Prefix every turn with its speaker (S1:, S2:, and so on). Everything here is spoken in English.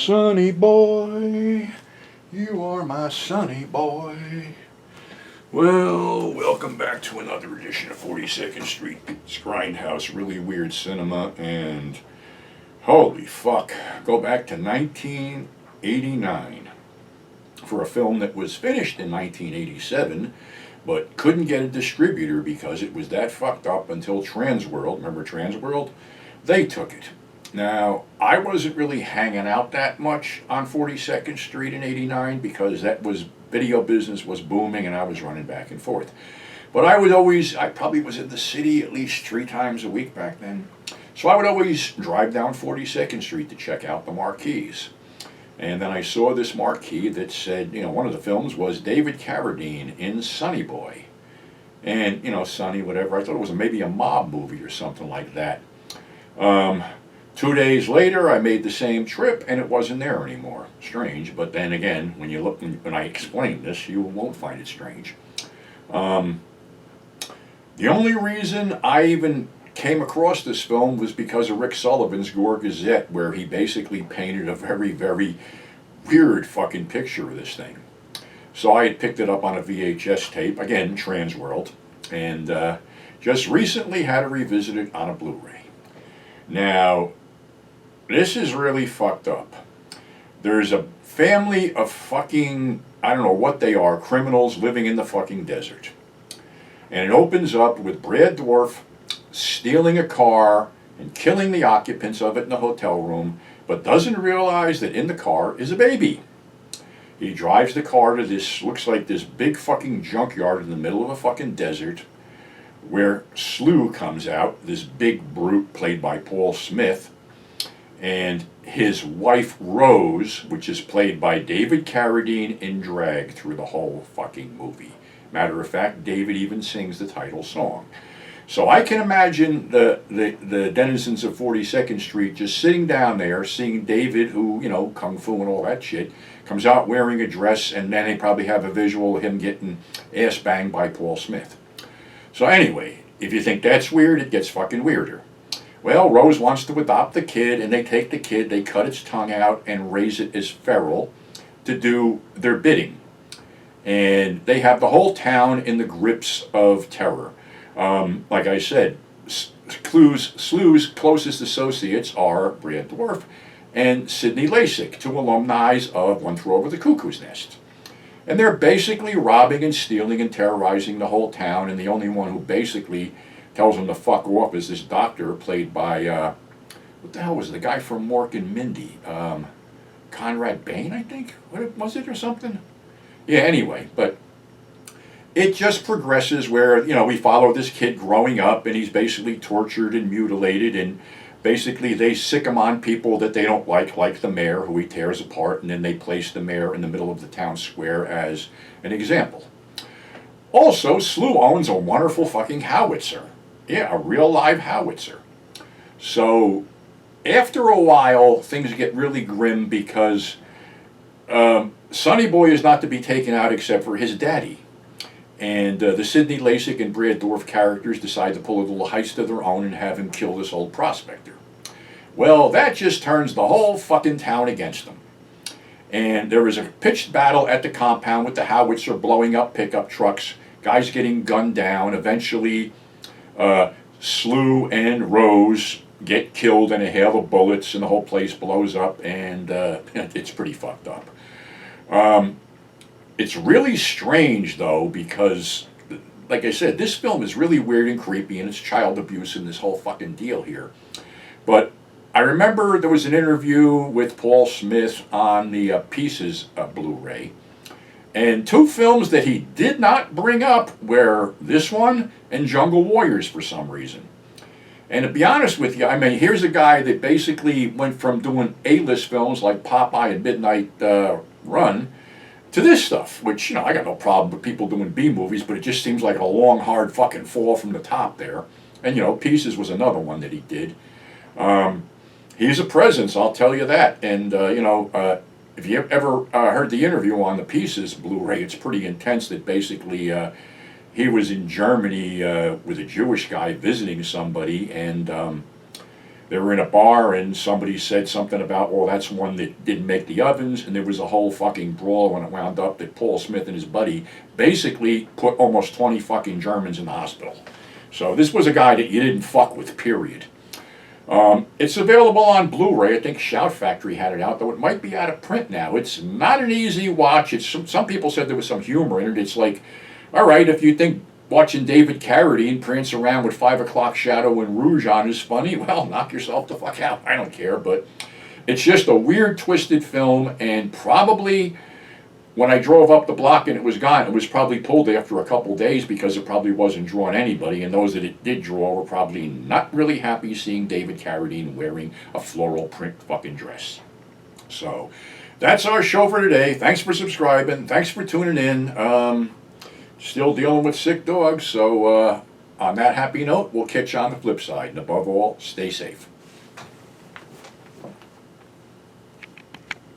S1: Sonny boy, you are my sonny boy. Well, welcome back to another edition of 42nd Street. It's Grindhouse, really weird cinema, and holy fuck, go back to 1989 for a film that was finished in 1987, but couldn't get a distributor because it was that fucked up until Transworld, remember Transworld? They took it. Now, I wasn't really hanging out that much on 42nd Street in 89 because video business was booming and I was running back and forth. But I probably was in the city at least 3 times a week back then. So I would always drive down 42nd Street to check out the marquees. And then I saw this marquee that said, one of the films was David Carradine in Sonny Boy. And, Sonny, whatever, I thought it was maybe a mob movie or something like that. 2 days later, I made the same trip, and it wasn't there anymore. Strange, but then again, when I explain this, you won't find it strange. The only reason I even came across this film was because of Rick Sullivan's Gore Gazette, where he basically painted a very, very weird fucking picture of this thing. So I had picked it up on a VHS tape, again, Transworld, and just recently had to revisit it on a Blu-ray. Now, this is really fucked up. There's a family of fucking, I don't know what they are, criminals living in the fucking desert. And it opens up with Brad Dourif stealing a car and killing the occupants of it in the hotel room, but doesn't realize that in the car is a baby. He drives the car to looks like this big fucking junkyard in the middle of a fucking desert, where Slew comes out, this big brute played by Paul Smith, and his wife Rose, which is played by David Carradine in drag through the whole fucking movie. Matter of fact, David even sings the title song. So I can imagine the denizens of 42nd Street just sitting down there, seeing David, who, kung fu and all that shit, comes out wearing a dress, and then they probably have a visual of him getting ass banged by Paul Smith. So anyway, if you think that's weird, it gets fucking weirder. Well, Rose wants to adopt the kid, and they take the kid, they cut its tongue out and raise it as feral to do their bidding. And they have the whole town in the grips of terror. Like I said, Slew's closest associates are Brad Dourif and Sidney Lasik, 2 alumni of One Flew Over the Cuckoo's Nest. And they're basically robbing and stealing and terrorizing the whole town, and the only one who basically tells them to fuck off is this doctor played by, what the hell was it? The guy from Mork and Mindy? Conrad Bain, I think? What was it or something? Yeah, anyway, but it just progresses where, we follow this kid growing up, and he's basically tortured and mutilated, and basically they sick him on people that they don't like the mayor, who he tears apart, and then they place the mayor in the middle of the town square as an example. Also, Slew owns a wonderful fucking howitzer. Yeah, a real live howitzer. So, after a while, things get really grim because Sonny Boy is not to be taken out except for his daddy. And the Sidney Lasik and Brad Dourif characters decide to pull a little heist of their own and have him kill this old prospector. Well, that just turns the whole fucking town against them. And there is a pitched battle at the compound with the howitzer blowing up pickup trucks, guys getting gunned down. Eventually, Slew and Rose get killed in a hail of bullets, and the whole place blows up, and it's pretty fucked up. It's really strange, though, because, like I said, this film is really weird and creepy, and it's child abuse and this whole fucking deal here. But I remember there was an interview with Paul Smith on the Pieces Blu-ray, and 2 films that he did not bring up were this one and Jungle Warriors for some reason. And to be honest with you, here's a guy that basically went from doing A-list films like Popeye and Midnight Run to this stuff, which, I got no problem with people doing B movies, but it just seems like a long, hard fucking fall from the top there. And, Pieces was another one that he did. He's a presence, I'll tell you that. And, if you ever heard the interview on the Pieces Blu-ray, it's pretty intense that basically he was in Germany with a Jewish guy visiting somebody, and They were in a bar and somebody said something about, well, that's one that didn't make the ovens, and there was a whole fucking brawl when it wound up that Paul Smith and his buddy basically put almost 20 fucking Germans in the hospital. So this was a guy that you didn't fuck with, period. It's available on Blu-ray. I think Shout Factory had it out, though it might be out of print now. It's not an easy watch. It's some people said there was some humor in it. It's like, all right, if you think watching David Carradine prance around with 5 o'clock shadow and rouge on is funny, well, knock yourself the fuck out. I don't care, but it's just a weird, twisted film, and probably when I drove up the block and it was gone, it was probably pulled after a couple days because it probably wasn't drawing anybody, and those that it did draw were probably not really happy seeing David Carradine wearing a floral print fucking dress. So that's our show for today. Thanks for subscribing. Thanks for tuning in. Still dealing with sick dogs, so on that happy note, we'll catch you on the flip side. And above all, stay safe.